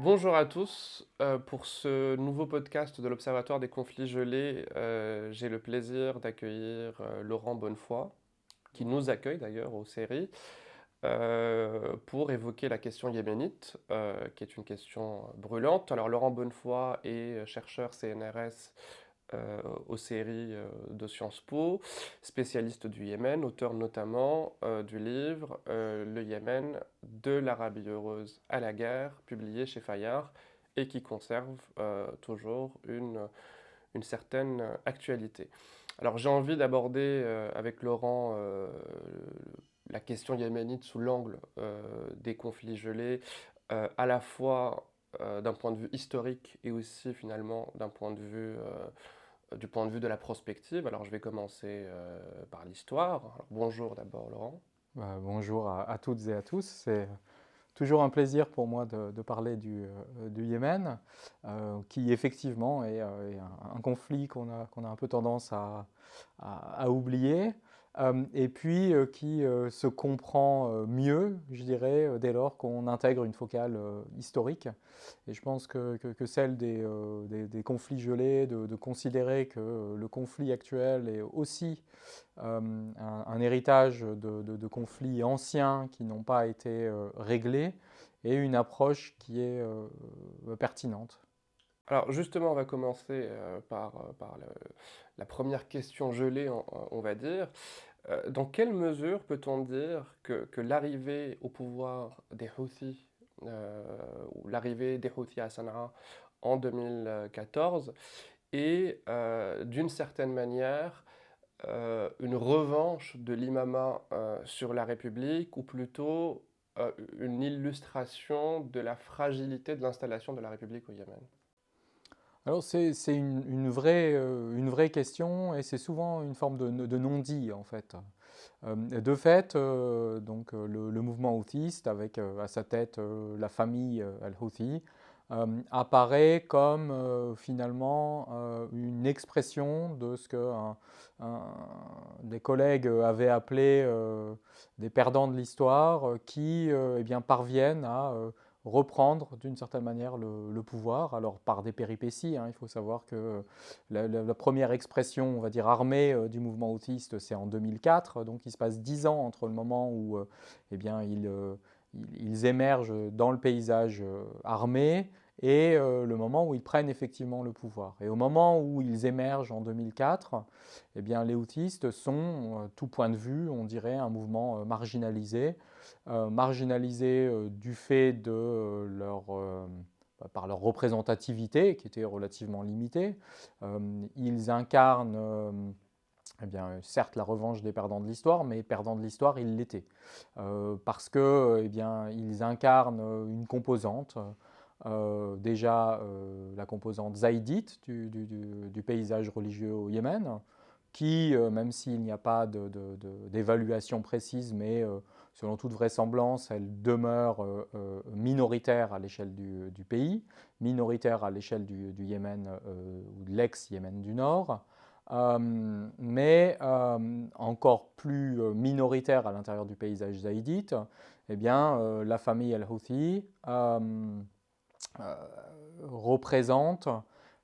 Bonjour à tous. Pour ce nouveau podcast de l'Observatoire des conflits gelés, j'ai le plaisir d'accueillir Laurent Bonnefoy, qui nous accueille d'ailleurs aux séries, pour évoquer la question yéménite, qui est une question brûlante. Alors Laurent Bonnefoy est chercheur CNRS aux séries de Sciences Po, spécialiste du Yémen, auteur notamment du livre Le Yémen, de l'Arabie heureuse à la guerre, publié chez Fayard et qui conserve toujours une certaine actualité. Alors j'ai envie d'aborder avec Laurent la question yéménite sous l'angle des conflits gelés, à la fois d'un point de vue historique et aussi finalement d'un point de vue du point de vue de la prospective. Alors je vais commencer par l'histoire. Alors, bonjour d'abord Laurent. Bonjour à toutes et à tous. C'est toujours un plaisir pour moi de parler du Yémen, qui effectivement est un conflit qu'on a un peu tendance à oublier, et puis qui se comprend mieux, je dirais, dès lors qu'on intègre une focale historique. Et je pense que celle des conflits gelés, de considérer que le conflit actuel est aussi un héritage de conflits anciens qui n'ont pas été réglés, et une approche qui est pertinente. Alors justement, on va commencer par la première question gelée, on va dire. Dans quelle mesure peut-on dire que l'arrivée au pouvoir des Houthis, ou l'arrivée des Houthis à Sanaa en 2014 est d'une certaine manière une revanche de l'imama sur la République, ou plutôt une illustration de la fragilité de l'installation de la République au Yémen? Alors c'est une vraie question, et c'est souvent une forme de non-dit en fait. De fait, le mouvement houthiste, avec à sa tête la famille al-Houthi, apparaît comme finalement une expression de ce que des collègues avaient appelé des perdants de l'histoire, qui eh bien, parviennent à reprendre d'une certaine manière le pouvoir, alors par des péripéties. Hein. Il faut savoir que la première expression, on va dire, armée du mouvement autiste, c'est en 2004. Donc il se passe 10 ans entre le moment où eh bien, ils émergent dans le paysage armé et le moment où ils prennent effectivement le pouvoir. Et au moment où ils émergent en 2004, eh bien, les houthistes sont, tout point de vue, on dirait, un mouvement marginalisé du fait de par leur représentativité, qui était relativement limitée. Ils incarnent eh bien, certes la revanche des perdants de l'histoire, mais perdants de l'histoire, ils l'étaient. Parce que, eh bien, ils incarnent une composante, déjà la composante zaïdite du paysage religieux au Yémen, qui, même s'il n'y a pas d'évaluation précise, mais selon toute vraisemblance, elle demeure minoritaire à l'échelle du pays, minoritaire à l'échelle du Yémen ou de l'ex-Yémen du Nord, mais encore plus minoritaire à l'intérieur du paysage zaïdite. Eh bien, la famille al-Houthi euh, représente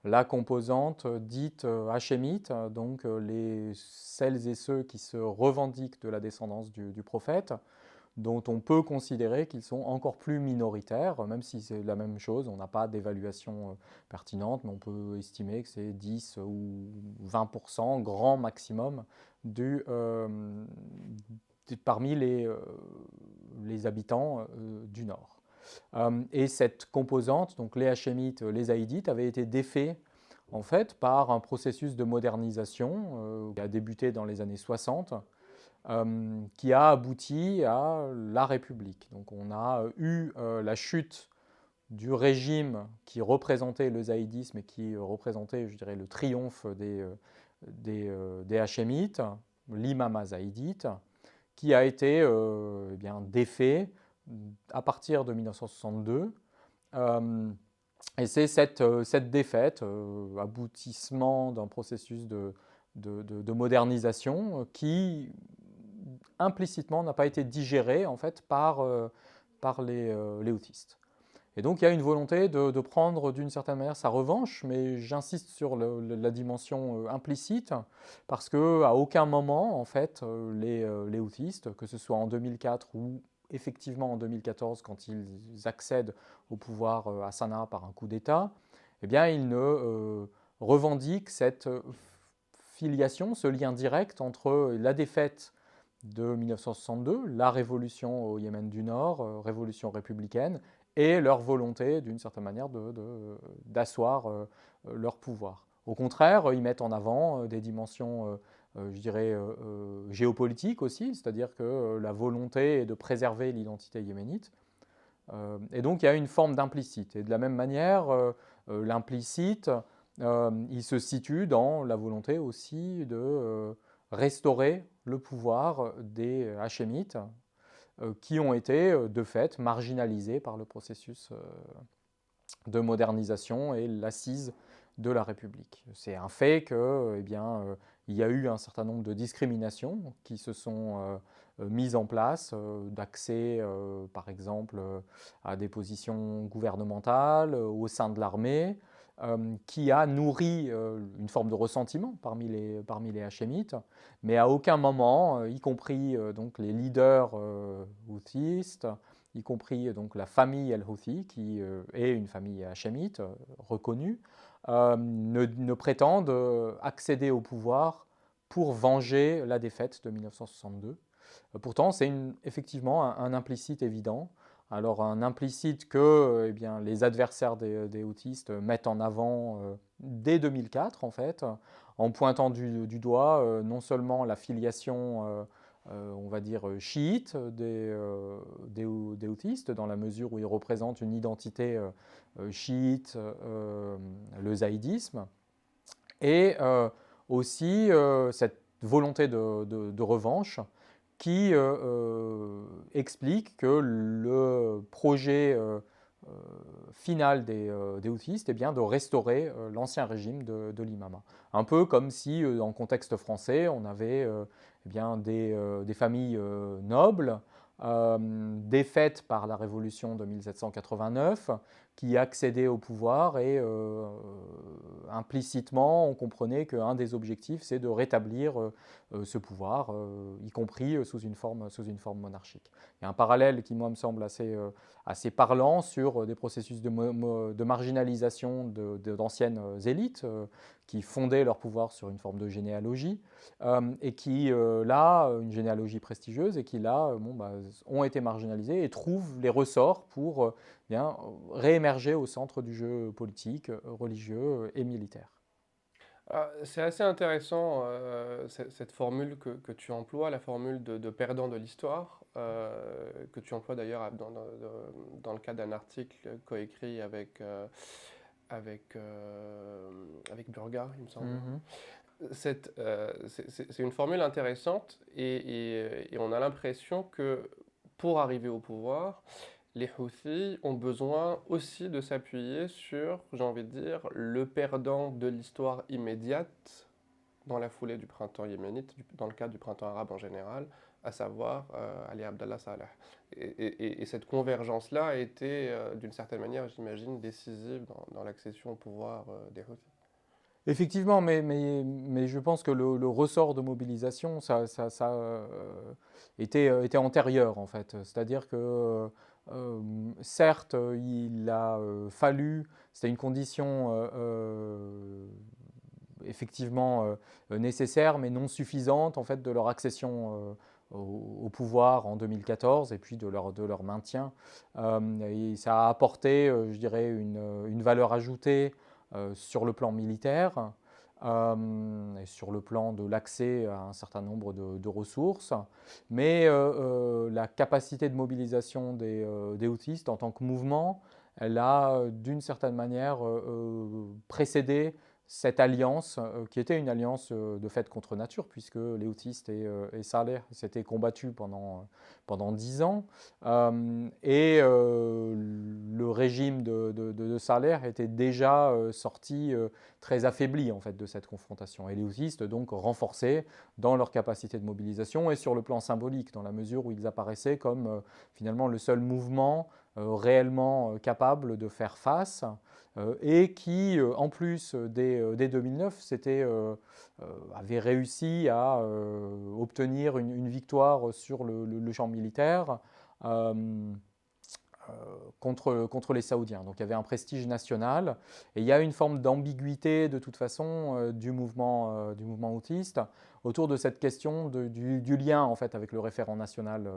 la composante dite hachémite, donc celles et ceux qui se revendiquent de la descendance du prophète, dont on peut considérer qu'ils sont encore plus minoritaires, même si c'est la même chose, on n'a pas d'évaluation pertinente, mais on peut estimer que c'est 10 ou 20% grand maximum parmi les habitants du Nord. Et cette composante, donc les Hachémites, les Haïdites, avaient été défaits en fait par un processus de modernisation qui a débuté dans les années 60, qui a abouti à la République. Donc on a eu la chute du régime qui représentait le zaïdisme et qui représentait, je dirais, le triomphe des Hachémites, l'imama zaïdite, qui a été eh bien, défait à partir de 1962. Euh, et c'est cette défaite, aboutissement d'un processus de modernisation, qui implicitement n'a pas été digéré en fait par les autistes. Et donc il y a une volonté de prendre d'une certaine manière sa revanche, mais j'insiste sur la dimension implicite, parce qu'à aucun moment, en fait, les Houthis, que ce soit en 2004 ou effectivement en 2014, quand ils accèdent au pouvoir à Sanaa par un coup d'État, eh bien, ils ne revendiquent cette filiation, ce lien direct entre la défaite de 1962, la révolution au Yémen du Nord, révolution républicaine, et leur volonté, d'une certaine manière, d'asseoir leur pouvoir. Au contraire, ils mettent en avant des dimensions, je dirais, géopolitiques aussi, c'est-à-dire que la volonté est de préserver l'identité yéménite. Et donc, il y a une forme d'implicite. Et de la même manière, l'implicite, il se situe dans la volonté aussi de restaurer le pouvoir des Hachémites, qui ont été de fait marginalisés par le processus de modernisation et l'assise de la République. C'est un fait que, eh bien, il y a eu un certain nombre de discriminations qui se sont mises en place, d'accès, par exemple, à des positions gouvernementales au sein de l'armée, qui a nourri une forme de ressentiment parmi les Hachémites, mais à aucun moment, y compris donc les leaders houthistes, y compris donc la famille El-Houthi, qui est une famille hachémite reconnue, ne prétendent accéder au pouvoir pour venger la défaite de 1962. Pourtant, c'est effectivement un implicite évident. Alors un implicite que eh bien, les adversaires des Houthis mettent en avant dès 2004, en fait, en pointant du doigt non seulement la filiation on va dire, chiite des Houthis, dans la mesure où ils représentent une identité chiite, le zaïdisme, et aussi cette volonté de revanche qui explique que le projet final des Houthis est bien de restaurer l'ancien régime de l'imama. Un peu comme si, en contexte français, on avait eh bien, des familles nobles défaites par la révolution de 1789, qui accédaient au pouvoir et implicitement on comprenait qu'un des objectifs c'est de rétablir ce pouvoir, y compris sous une forme monarchique. Il y a un parallèle qui moi me semble assez parlant sur des processus de marginalisation d'anciennes élites qui fondaient leur pouvoir sur une forme de généalogie et qui là, une généalogie prestigieuse et qui là ont été marginalisés et trouvent les ressorts pour bien réémerger au centre du jeu politique, religieux et militaire. C'est assez intéressant cette formule que tu emploies, la formule de perdant de l'histoire, que tu emploies d'ailleurs dans le cadre d'un article coécrit avec Burga, il me semble. Mhm. C'est une formule intéressante et on a l'impression que pour arriver au pouvoir, les Houthis ont besoin aussi de s'appuyer sur, j'ai envie de dire, le perdant de l'histoire immédiate dans la foulée du printemps yéménite, dans le cadre du printemps arabe en général, à savoir Ali Abdallah Saleh. Et cette convergence-là a été, d'une certaine manière, j'imagine, décisive dans l'accession au pouvoir des Houthis. Effectivement, mais je pense que le ressort de mobilisation, ça était antérieur en fait. C'est-à-dire que certes, il a fallu, c'était une condition effectivement nécessaire, mais non suffisante en fait de leur accession au pouvoir en 2014 et puis de leur maintien. Et ça a apporté, je dirais, une valeur ajoutée sur le plan militaire et sur le plan de l'accès à un certain nombre de ressources. Mais la capacité de mobilisation des Houthis en tant que mouvement, elle a d'une certaine manière précédé cette alliance, qui était une alliance de fait contre nature, puisque les Houthis et Saleh s'étaient combattus pendant 10 ans, et le régime de Saleh était déjà sorti très affaiblis en fait, de cette confrontation. Et les houthis donc renforcés dans leur capacité de mobilisation et sur le plan symbolique, dans la mesure où ils apparaissaient comme finalement le seul mouvement réellement capable de faire face et qui, en plus, dès 2009, avait réussi à obtenir une victoire sur le champ militaire euh, contre les Saoudiens. Donc il y avait un prestige national et il y a une forme d'ambiguïté de toute façon du mouvement houthiste autour de cette question du lien en fait avec le référent national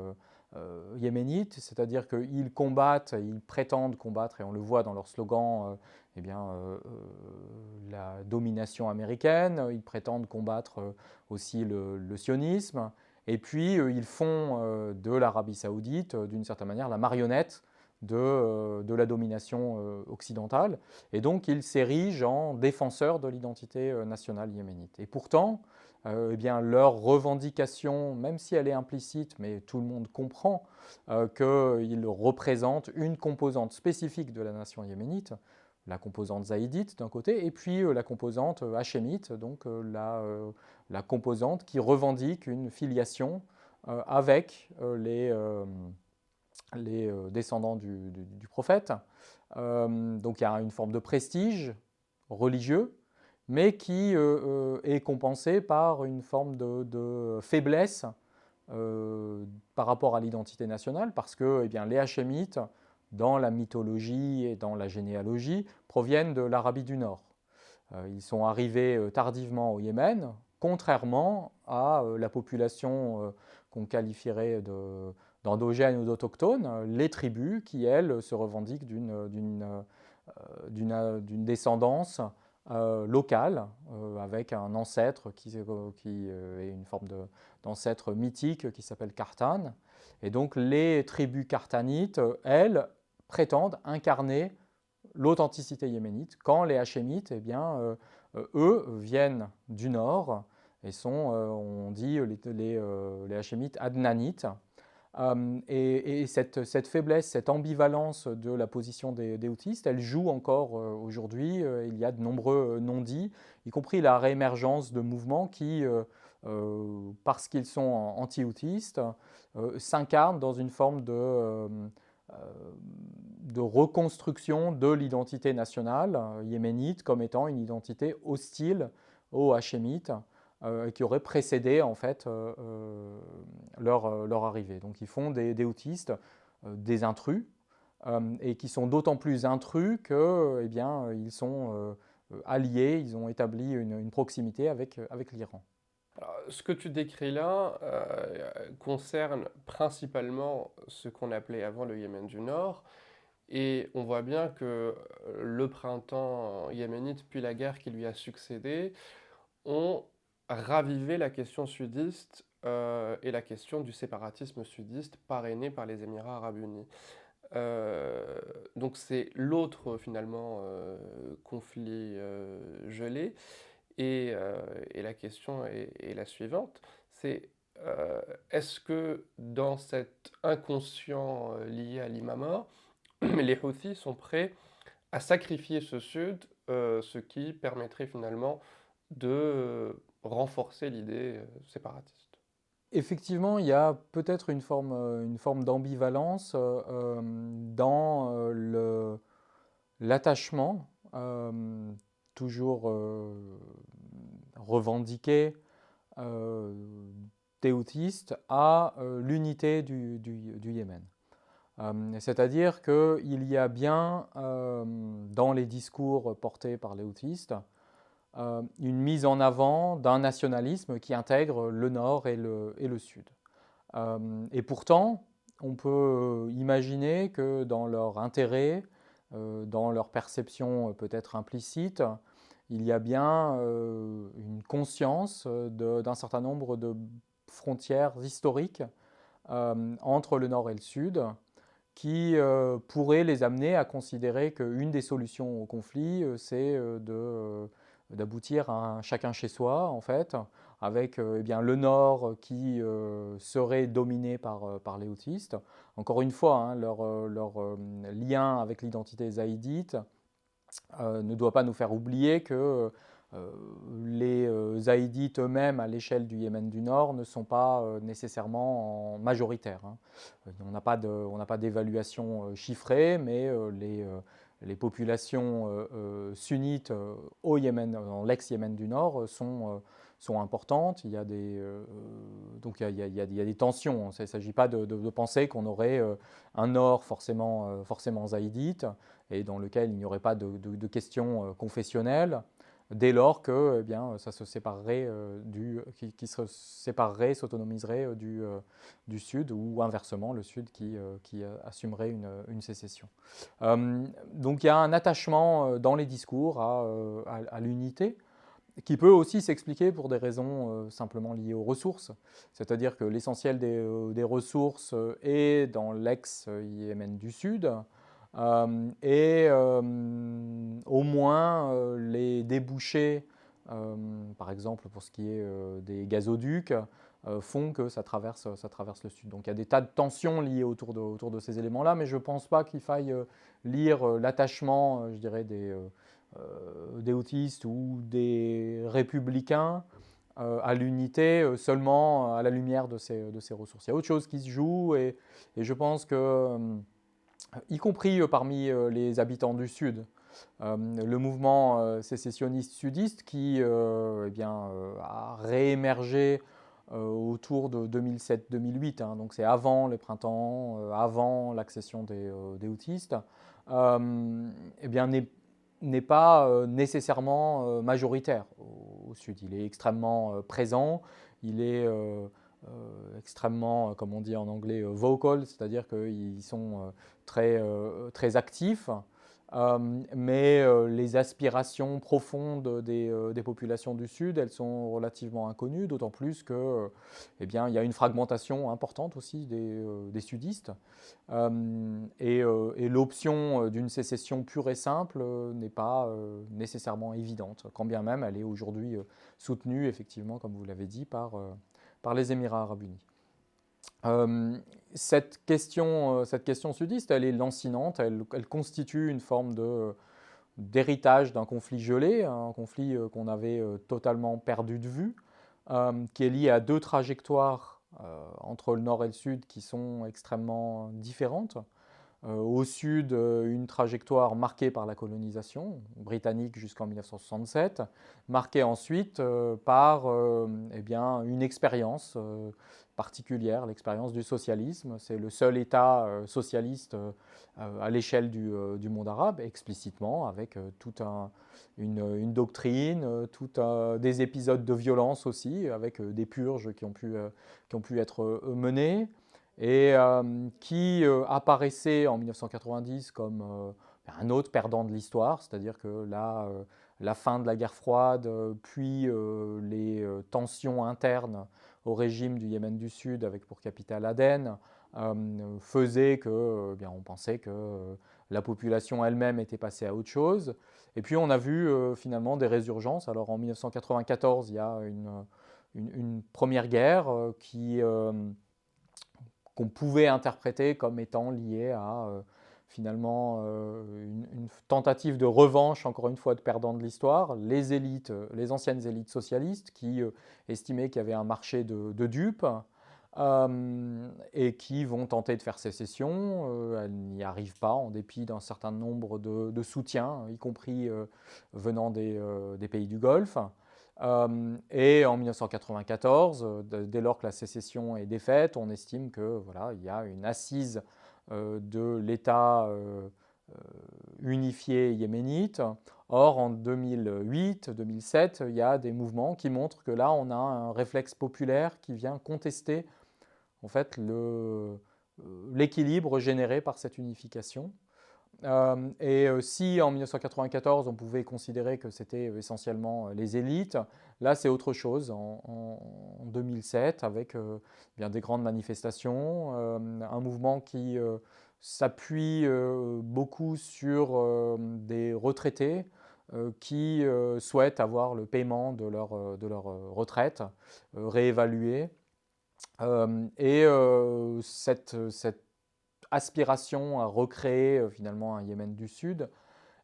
yéménite, c'est-à-dire qu'ils combattent, ils prétendent combattre, et on le voit dans leur slogan, la domination américaine, ils prétendent combattre aussi le sionisme, et puis ils font de l'Arabie saoudite, d'une certaine manière, la marionnette de la domination occidentale, et donc ils s'érigent en défenseurs de l'identité nationale yéménite. Et pourtant, eh bien, leur revendication, même si elle est implicite, mais tout le monde comprend qu'ils représentent une composante spécifique de la nation yéménite, la composante zaïdite d'un côté, et puis la composante hachémite, donc la composante qui revendique une filiation avec les descendants du prophète. Donc il y a une forme de prestige religieux, mais qui est compensée par une forme de faiblesse par rapport à l'identité nationale, parce que eh bien, les Hachémites, dans la mythologie et dans la généalogie, proviennent de l'Arabie du Nord. Ils sont arrivés tardivement au Yémen, contrairement à la population qu'on qualifierait d'endogène ou d'autochtone, les tribus qui, elles, se revendiquent d'une descendance locale, avec un ancêtre qui est une forme d'ancêtre mythique qui s'appelle Kartan. Et donc les tribus kartanites, elles, prétendent incarner l'authenticité yéménite, quand les Hachémites, eh bien, eux, viennent du nord et sont, on dit, les Hachémites adnanites. Et cette faiblesse, cette ambivalence de la position des houthis, elle joue encore aujourd'hui. Il y a de nombreux non-dits, y compris la réémergence de mouvements qui, parce qu'ils sont anti-houthis, s'incarnent dans une forme de reconstruction de l'identité nationale yéménite comme étant une identité hostile aux Hachémites qui aurait précédé en fait leur arrivée. Donc ils font des houthis des intrus et qui sont d'autant plus intrus que eh bien, ils sont alliés, ils ont établi une proximité avec l'Iran. Alors, ce que tu décris là concerne principalement ce qu'on appelait avant le Yémen du Nord, et on voit bien que le printemps yéménite, puis la guerre qui lui a succédé, ont ravivé la question sudiste et la question du séparatisme sudiste parrainé par les Émirats arabes unis. Donc c'est l'autre finalement conflit gelé. Et la question est la suivante, c'est est-ce que dans cet inconscient lié à l'imama, les Houthis sont prêts à sacrifier ce sud, ce qui permettrait finalement de renforcer l'idée séparatiste? Effectivement, il y a peut-être une forme d'ambivalence dans l'attachement, toujours revendiqué euh, des houthis à l'unité du Yémen. C'est-à-dire qu'il y a bien dans les discours portés par les houthis une mise en avant d'un nationalisme qui intègre le nord et le sud. Et pourtant, on peut imaginer que dans leur intérêt, dans leur perception peut-être implicite, il y a bien une conscience d'un certain nombre de frontières historiques entre le nord et le sud qui pourraient les amener à considérer qu'une des solutions au conflit, c'est d'aboutir à un chacun chez soi, en fait, avec eh bien, le nord qui serait dominé par les houthis. Encore une fois, hein, leur lien avec l'identité zaïdite ne doit pas nous faire oublier que les Zaïdites eux-mêmes, à l'échelle du Yémen du Nord, ne sont pas nécessairement majoritaires. Hein. On n'a pas d'évaluation chiffrée, mais les populations sunnites au Yémen, dans l'ex-Yémen du Nord sont importantes. Donc il y a des tensions. Il ne s'agit pas de penser qu'on aurait un Nord forcément zaïdite et dans lequel il n'y aurait pas de questions confessionnelles, dès lors que eh bien, ça se séparerait qui se séparerait, s'autonomiserait du Sud, ou inversement, le Sud qui assumerait une sécession. Donc il y a un attachement dans les discours à l'unité, qui peut aussi s'expliquer pour des raisons simplement liées aux ressources. C'est-à-dire que l'essentiel des ressources est dans l'ex-Yémen du Sud, et au moins les débouchés, par exemple pour ce qui est des gazoducs, font que ça traverse le Sud. Donc il y a des tas de tensions liées autour de ces éléments-là, mais je ne pense pas qu'il faille lire l'attachement, je dirais, des autistes ou des républicains à l'unité seulement à la lumière de ces ressources. Il y a autre chose qui se joue, et je pense que, y compris parmi les habitants du Sud, le mouvement sécessionniste sudiste qui eh bien, a réémergé autour de 2007-2008, hein, donc c'est avant les printemps, avant l'accession des autistes, eh bien, n'est pas nécessairement majoritaire au Sud. Il est extrêmement présent, il est extrêmement, comme on dit en anglais, vocal, c'est-à-dire qu'ils sont très actifs, mais les aspirations profondes des populations du Sud, elles sont relativement inconnues, d'autant plus que, eh bien, il y a une fragmentation importante aussi des sudistes. Et l'option d'une sécession pure et simple n'est pas nécessairement évidente, quand bien même elle est aujourd'hui soutenue, effectivement, comme vous l'avez dit, par les Émirats arabes unis. Cette question sudiste, elle est lancinante, elle constitue une forme d'héritage d'un conflit gelé, un conflit qu'on avait totalement perdu de vue, qui est lié à deux trajectoires entre le nord et le sud qui sont extrêmement différentes. Au sud, une trajectoire marquée par la colonisation britannique jusqu'en 1967, marquée ensuite par eh bien, une expérience particulière, l'expérience du socialisme. C'est le seul État socialiste à l'échelle du monde arabe, explicitement, avec une doctrine, des épisodes de violence aussi, avec des purges qui ont pu être menées, et qui apparaissait en 1990 comme un autre perdant de l'histoire, c'est-à-dire que la fin de la guerre froide, puis les tensions internes au régime du Yémen du Sud, avec pour capitale Aden, faisaient que, bien, on pensait que la population elle-même était passée à autre chose. Et puis on a vu finalement des résurgences. Alors en 1994, il y a une première guerre qu'on pouvait interpréter comme étant liée à finalement une tentative de revanche, encore une fois, de perdants de l'histoire, les anciennes élites socialistes qui estimaient qu'il y avait un marché de dupes, et qui vont tenter de faire sécession. Elles n'y arrivent pas en dépit d'un certain nombre de soutiens, y compris venant des pays du Golfe. Et en 1994, dès lors que la sécession est défaite, on estime que voilà, il y a une assise de l'État unifié yéménite. Or, en 2008-2007, il y a des mouvements qui montrent que là, on a un réflexe populaire qui vient contester en fait l'équilibre généré par cette unification. Si en 1994 on pouvait considérer que c'était essentiellement les élites, là c'est autre chose en 2007 avec bien des grandes manifestations, un mouvement qui s'appuie beaucoup sur des retraités qui souhaitent avoir le paiement de leur retraite réévalué. Cette aspiration à recréer finalement un Yémen du Sud,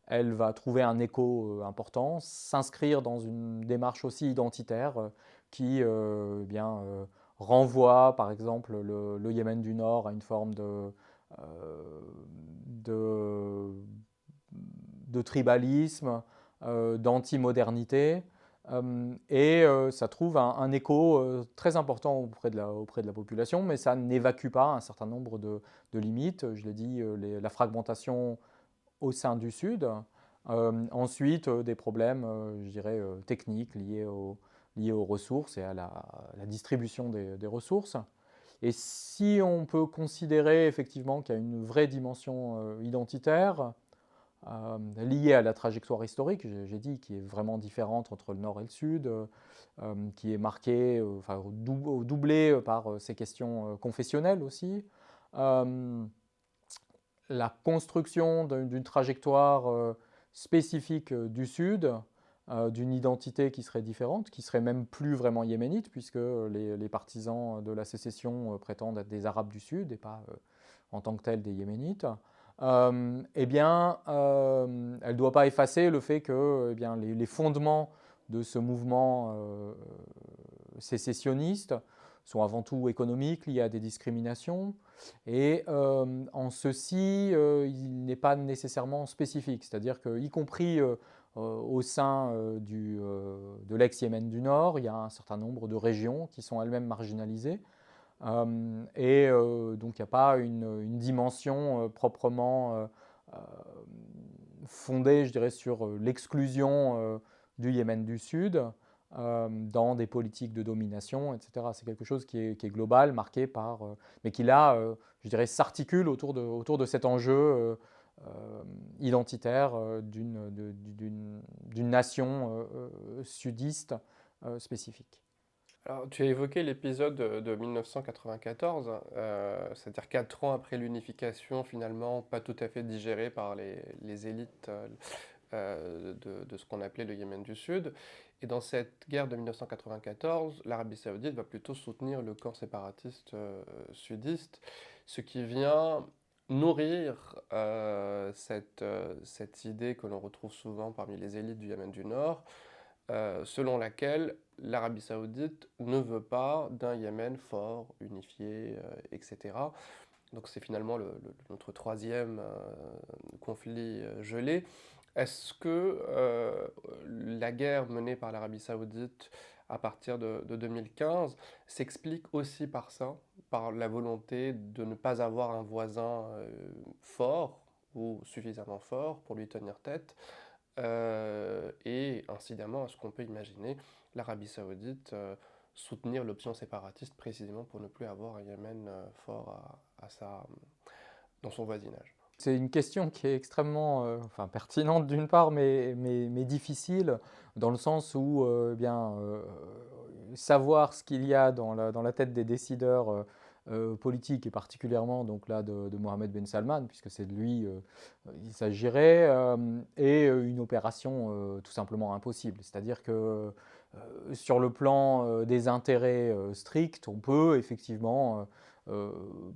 elle va trouver un écho important, s'inscrire dans une démarche aussi identitaire qui renvoie par exemple le Yémen du Nord à une forme euh, de, de tribalisme, d'anti-modernité. Ça trouve un écho très important auprès de la population, mais ça n'évacue pas un certain nombre de limites. Je l'ai dit, la fragmentation au sein du Sud. Ensuite, des problèmes, je dirais, techniques liés aux ressources et à la distribution des ressources. Et si on peut considérer effectivement qu'il y a une vraie dimension identitaire, liée à la trajectoire historique, j'ai dit, qui est vraiment différente entre le Nord et le Sud, qui est marquée, doublée par ces questions confessionnelles aussi. Euh, la construction d'une trajectoire spécifique du Sud, d'une identité qui serait différente, qui serait même plus vraiment yéménite, puisque les partisans de la sécession prétendent être des Arabes du Sud et pas en tant que tels des Yéménites, elle ne doit pas effacer le fait que les fondements de ce mouvement sécessionniste sont avant tout économiques, liés à des discriminations, et en ceci, il n'est pas nécessairement spécifique, c'est-à-dire qu'y compris au sein de l'ex-Yémen du Nord, il y a un certain nombre de régions qui sont elles-mêmes marginalisées, donc il n'y a pas une dimension proprement euh, fondée, je dirais, sur l'exclusion du Yémen du Sud dans des politiques de domination, etc. C'est quelque chose qui est global, marqué par, mais qui là, je dirais, s'articule autour de cet enjeu identitaire d'une nation sudiste spécifique. Alors, tu as évoqué l'épisode de 1994, c'est-à-dire 4 ans après l'unification, finalement pas tout à fait digérée par les élites de ce qu'on appelait le Yémen du Sud. Et dans cette guerre de 1994, l'Arabie Saoudite va plutôt soutenir le camp séparatiste sudiste, ce qui vient nourrir cette idée que l'on retrouve souvent parmi les élites du Yémen du Nord, selon laquelle l'Arabie Saoudite ne veut pas d'un Yémen fort, unifié, etc. Donc c'est finalement notre troisième conflit gelé. Est-ce que la guerre menée par l'Arabie Saoudite à partir de 2015 s'explique aussi par ça, par la volonté de ne pas avoir un voisin fort ou suffisamment fort pour lui tenir tête, et incidemment, est-ce qu'on peut imaginer l'Arabie Saoudite soutenir l'option séparatiste précisément pour ne plus avoir un Yémen fort dans son voisinage? C'est une question qui est extrêmement pertinente d'une part, mais difficile, dans le sens où savoir ce qu'il y a dans la tête des décideurs politiques, et particulièrement donc là de Mohammed Ben Salman, puisque c'est de lui il s'agirait, est une opération tout simplement impossible. C'est-à-dire que sur le plan des intérêts stricts, on peut effectivement euh,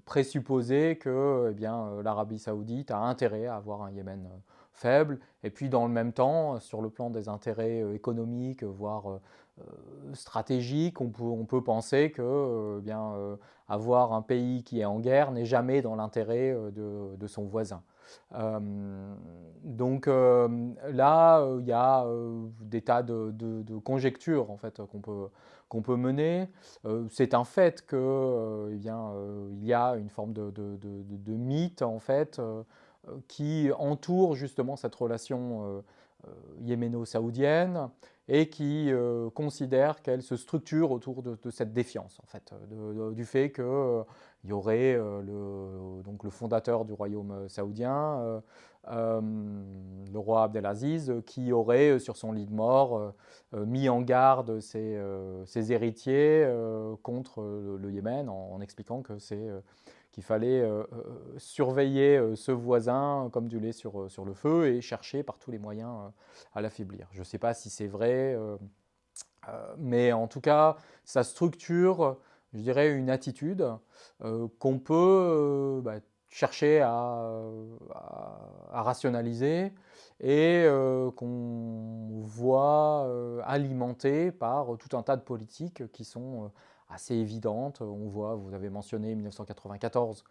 présupposer que l'Arabie Saoudite a intérêt à avoir un Yémen faible, et puis dans le même temps, sur le plan des intérêts économiques, voire stratégiques, on peut penser que avoir un pays qui est en guerre n'est jamais dans l'intérêt de son voisin. Euh, Là, il y a des tas de conjectures en fait qu'on peut mener. C'est un fait que il y a une forme de mythe en fait qui entoure justement cette relation yéméno-saoudienne et qui considère qu'elle se structure autour de cette défiance en fait, du fait que il y aurait donc le fondateur du royaume saoudien, euh, le roi Abdelaziz, qui aurait sur son lit de mort mis en garde ses héritiers contre le Yémen en expliquant que qu'il fallait surveiller ce voisin comme du lait sur le feu et chercher par tous les moyens à l'affaiblir. Je ne sais pas si c'est vrai, mais en tout cas, ça structure, je dirais, une attitude qu'on peut chercher à rationaliser et qu'on voit alimenté par tout un tas de politiques qui sont assez évidentes. On voit, vous avez mentionné 1994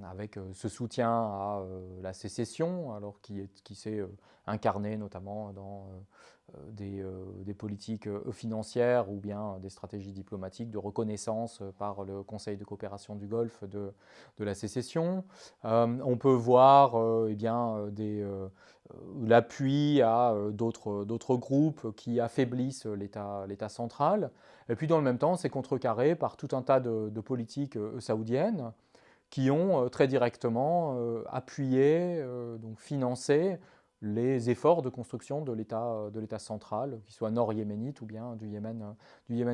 avec ce soutien à la sécession, alors qui s'est incarné notamment dans des politiques financières ou bien des stratégies diplomatiques de reconnaissance par le Conseil de coopération du Golfe de la sécession. On peut voir eh bien, l'appui à d'autres groupes qui affaiblissent l'État central. Et puis dans le même temps, c'est contrecarré par tout un tas de politiques saoudiennes qui ont très directement appuyé, donc financé les efforts de construction de l'État central, qu'il soit nord-yéménite ou bien du Yémen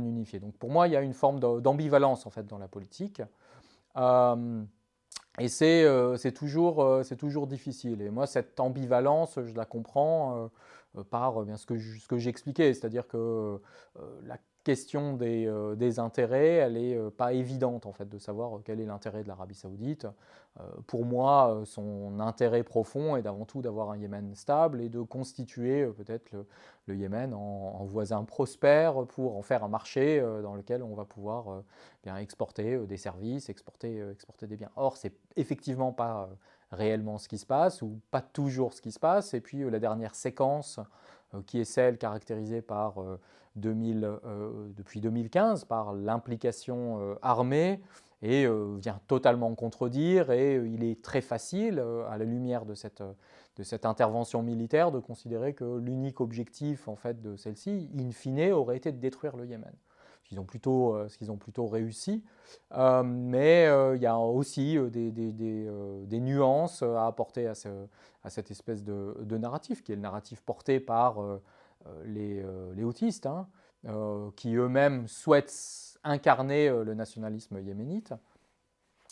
unifié. Donc pour moi, il y a une forme d'ambivalence en fait dans la politique. Euh, et c'est toujours difficile. Et moi, cette ambivalence, je la comprends par bien, ce que j'expliquais, c'est-à-dire que la question des intérêts, elle n'est pas évidente en fait de savoir quel est l'intérêt de l'Arabie Saoudite. Pour moi, son intérêt profond est d'avant tout d'avoir un Yémen stable et de constituer peut-être le Yémen en voisin prospère pour en faire un marché dans lequel on va pouvoir bien exporter des services, exporter des biens. Or, c'est effectivement pas réellement ce qui se passe ou pas toujours ce qui se passe. Et puis la dernière séquence qui est celle caractérisée par depuis 2015 par l'implication armée et vient totalement contredire et il est très facile à la lumière de cette intervention militaire de considérer que l'unique objectif en fait de celle-ci, in fine, aurait été de détruire le Yémen. Ce qu'ils ont plutôt réussi. Mais il y a aussi des nuances à apporter à cette espèce de narratif, qui est le narratif porté par les houthis, hein, qui eux-mêmes souhaitent incarner le nationalisme yéménite,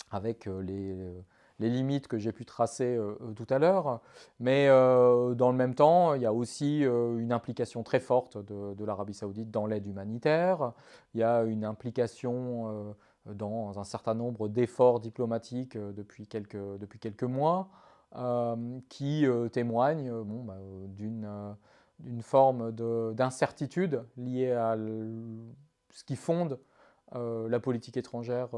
avec les limites que j'ai pu tracer tout à l'heure. Mais dans le même temps, il y a aussi une implication très forte de l'Arabie saoudite dans l'aide humanitaire. Il y a une implication dans un certain nombre d'efforts diplomatiques depuis quelques mois qui témoignent bon, bah, d'une forme d'incertitude liée à ce qui fonde la politique étrangère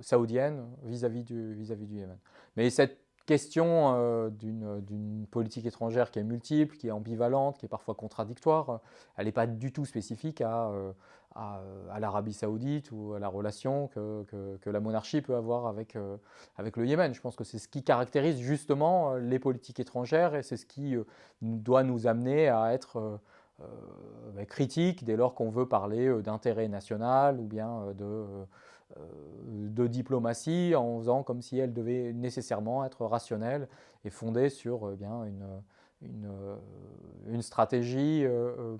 saoudienne vis-à-vis du Yémen. Mais cette question d'une politique étrangère qui est multiple, qui est ambivalente, qui est parfois contradictoire, elle n'est pas du tout spécifique à l'Arabie saoudite ou à la relation que la monarchie peut avoir avec le Yémen. Je pense que c'est ce qui caractérise justement les politiques étrangères et c'est ce qui doit nous amener à être critique dès lors qu'on veut parler d'intérêt national ou bien de diplomatie en faisant comme si elle devait nécessairement être rationnelle et fondée sur bien une stratégie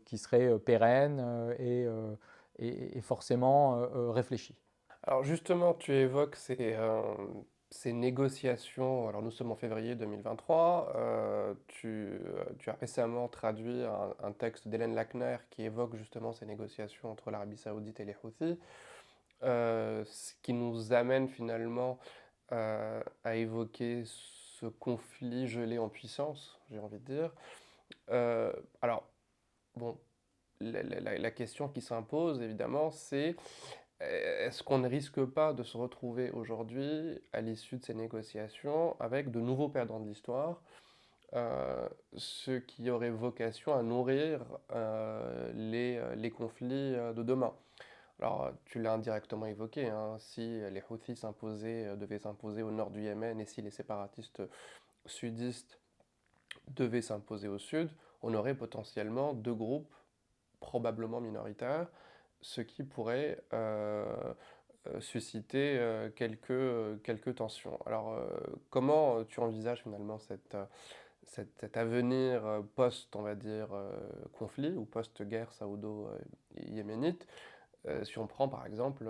qui serait pérenne et forcément réfléchie. Alors justement, tu évoques ces négociations. Alors nous sommes en février 2023. Tu as récemment traduit un texte d'Hélène Lackner qui évoque justement ces négociations entre l'Arabie Saoudite et les Houthis, ce qui nous amène finalement à évoquer ce conflit gelé en puissance, j'ai envie de dire. Alors, bon, la question qui s'impose évidemment, c'est est-ce qu'on ne risque pas de se retrouver aujourd'hui, à l'issue de ces négociations, avec de nouveaux perdants de l'histoire, ce qui aurait vocation à nourrir les conflits de demain? Alors, tu l'as indirectement évoqué, hein, si les Houthis devaient s'imposer au nord du Yémen et si les séparatistes sudistes devaient s'imposer au sud, on aurait potentiellement deux groupes probablement minoritaires, ce qui pourrait susciter quelques tensions. Alors, comment tu envisages finalement cet avenir post, on va dire, conflit ou post-guerre saoudo-yéménite? Si on prend par exemple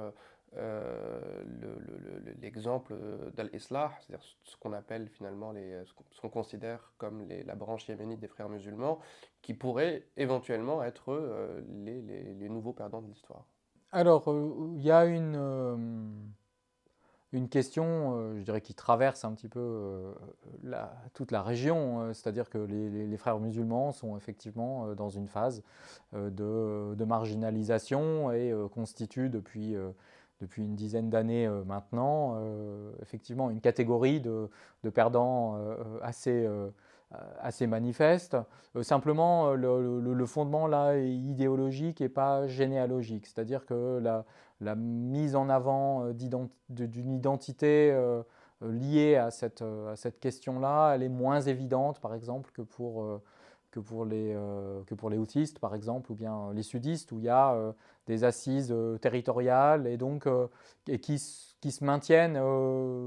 l'exemple d'Al-Islah, c'est-à-dire ce qu'on appelle finalement ce qu'on considère comme la branche yéménite des frères musulmans, qui pourrait éventuellement être les nouveaux perdants de l'histoire. Alors, il y a une question, je dirais, qui traverse un petit peu toute la région, c'est-à-dire que les frères musulmans sont effectivement dans une phase de marginalisation et constituent depuis une dizaine d'années maintenant, effectivement, une catégorie de perdants assez manifeste. Simplement, le fondement là est idéologique et pas généalogique, c'est-à-dire que la mise en avant d'une identité liée à cette question-là, elle est moins évidente, par exemple, que pour les autistes, par exemple, ou bien les sudistes, où il y a des assises territoriales et donc et qui se maintiennent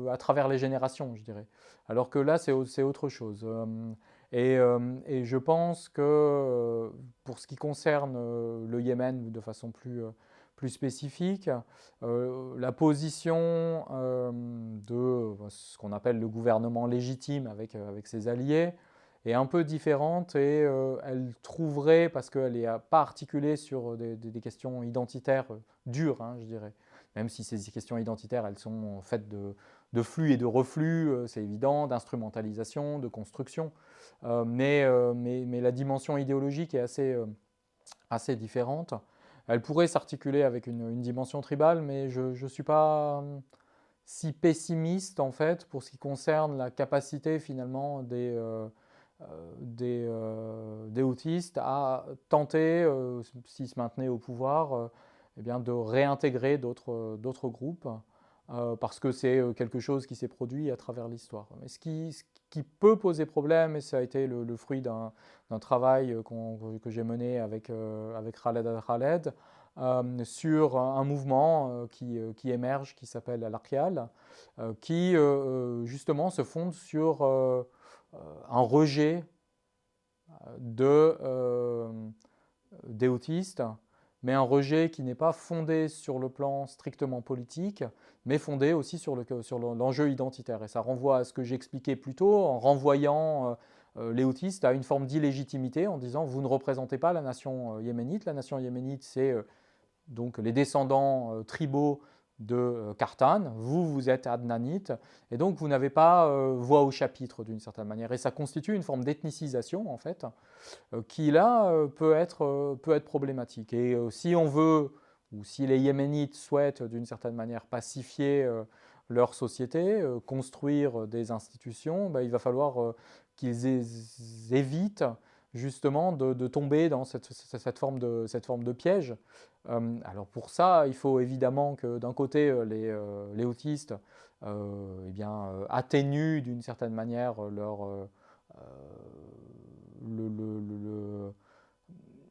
à travers les générations, je dirais. Alors que là, c'est autre chose. Et je pense que pour ce qui concerne le Yémen de façon plus spécifique, la position de ce qu'on appelle le gouvernement légitime avec ses alliés est un peu différente et elle trouverait, parce qu'elle n'est pas articulée sur des questions identitaires dures, hein, je dirais, même si ces questions identitaires, elles sont faites de flux et de reflux, c'est évident, d'instrumentalisation, de construction, mais la dimension idéologique est assez différente. Elle pourrait s'articuler avec une dimension tribale, mais je ne suis pas si pessimiste en fait pour ce qui concerne la capacité finalement des autistes à tenter, s'ils se maintenaient au pouvoir, eh bien, de réintégrer d'autres groupes, parce que c'est quelque chose qui s'est produit à travers l'histoire. Mais ce qui peut poser problème, et ça a été le fruit d'un travail que j'ai mené avec Khaled Al-Khaled, sur un mouvement qui émerge, qui s'appelle Al-Arqial, qui justement se fonde sur un rejet de, des autistes, mais un rejet qui n'est pas fondé sur le plan strictement politique, mais fondé aussi sur l'enjeu identitaire. Et ça renvoie à ce que j'expliquais plus tôt, en renvoyant les autistes à une forme d'illégitimité, en disant vous ne représentez pas la nation yéménite. La nation yéménite, c'est donc les descendants tribaux de Qartan, vous êtes adnanite, et donc vous n'avez pas voix au chapitre d'une certaine manière. Et ça constitue une forme d'ethnicisation, en fait, qui là peut être problématique. Et si on veut, ou si les Yéménites souhaitent d'une certaine manière pacifier leur société, construire des institutions, ben, il va falloir qu'ils évitent justement de tomber dans cette forme de piège. Alors pour ça, il faut évidemment que d'un côté, les autistes eh bien, atténuent d'une certaine manière le, le- le-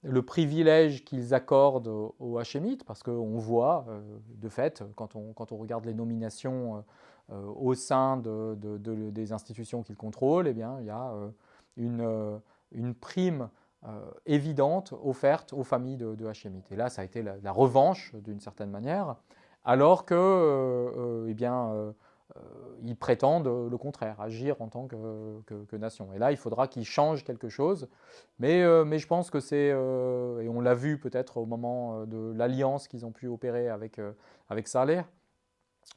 le privilège qu'ils accordent aux Hachémites, parce qu'on voit, de fait, quand on regarde les nominations au sein des institutions qu'ils contrôlent, eh bien, il y a une prime évidente offerte aux familles de Hachémites. Et là, ça a été la revanche, d'une certaine manière, alors que, eh bien, ils prétendent le contraire, agir en tant que nation. Et là, il faudra qu'ils changent quelque chose. Mais je pense que c'est, et on l'a vu peut-être au moment de l'alliance qu'ils ont pu opérer avec Saleh,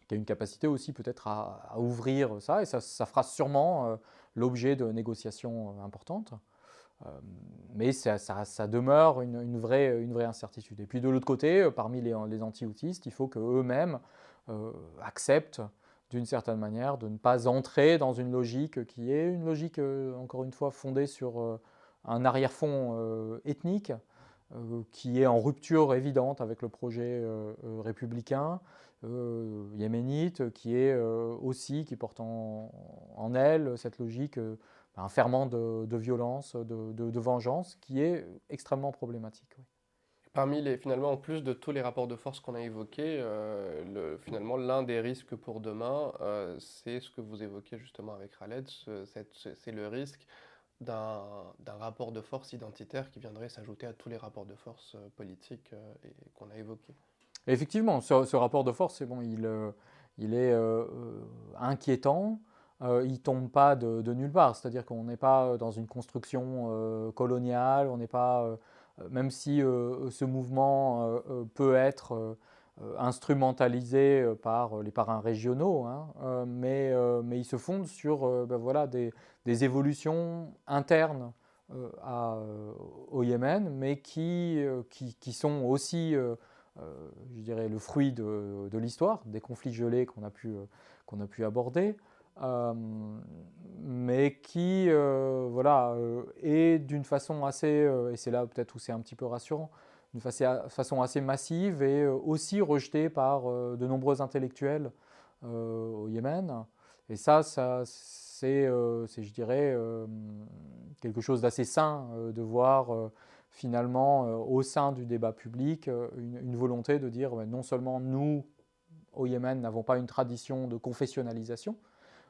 qui a une capacité aussi peut-être à ouvrir ça, et ça fera sûrement l'objet de négociations importantes. Euh, mais ça demeure une vraie incertitude. Et puis de l'autre côté, parmi les anti-autistes, il faut qu'eux-mêmes acceptent d'une certaine manière de ne pas entrer dans une logique qui est une logique, encore une fois, fondée sur un arrière-fond ethnique, qui est en rupture évidente avec le projet républicain yéménite, qui est aussi, qui porte en elle cette logique, un ferment de violence, de vengeance, qui est extrêmement problématique. Oui. Finalement, en plus de tous les rapports de force qu'on a évoqués, finalement, l'un des risques pour demain, c'est ce que vous évoquez justement avec Khaled, c'est le risque d'un rapport de force identitaire qui viendrait s'ajouter à tous les rapports de force politiques qu'on a évoqués. Et effectivement, ce rapport de force, c'est bon, il est inquiétant. Il ne tombe pas de nulle part. C'est-à-dire qu'on n'est pas dans une construction coloniale, on n'est pas, même si ce mouvement peut être instrumentalisés par les parrains régionaux, hein, mais ils se fondent sur voilà, des évolutions internes au Yémen, mais qui sont aussi, je dirais, le fruit de l'histoire, des conflits gelés qu'on a pu aborder, euh, mais qui, voilà, est d'une façon assez, et c'est là peut-être où c'est un petit peu rassurant, d'une façon assez massive et aussi rejetée par de nombreux intellectuels au Yémen. Et ça c'est, je dirais, quelque chose d'assez sain de voir finalement au sein du débat public une volonté de dire non seulement nous, au Yémen, n'avons pas une tradition de confessionnalisation,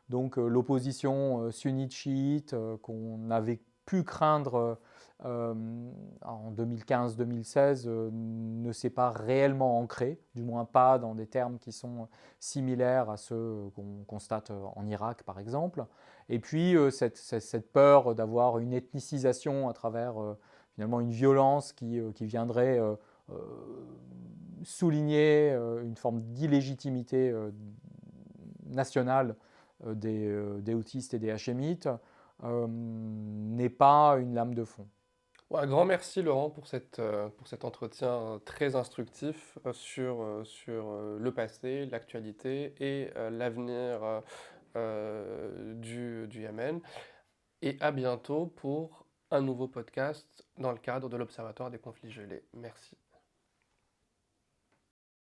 donc l'opposition sunnite-chiite qu'on avait pu craindre en 2015-2016 ne s'est pas réellement ancrée, du moins pas dans des termes qui sont similaires à ceux qu'on constate en Irak par exemple. Et puis cette peur d'avoir une ethnicisation à travers finalement une violence qui viendrait souligner une forme d'illégitimité nationale des Houthis et des Hachémites n'est pas une lame de fond. Ouais, un grand merci Laurent pour cet entretien très instructif sur le passé, l'actualité et l'avenir du Yémen. Et à bientôt pour un nouveau podcast dans le cadre de l'Observatoire des conflits gelés. Merci.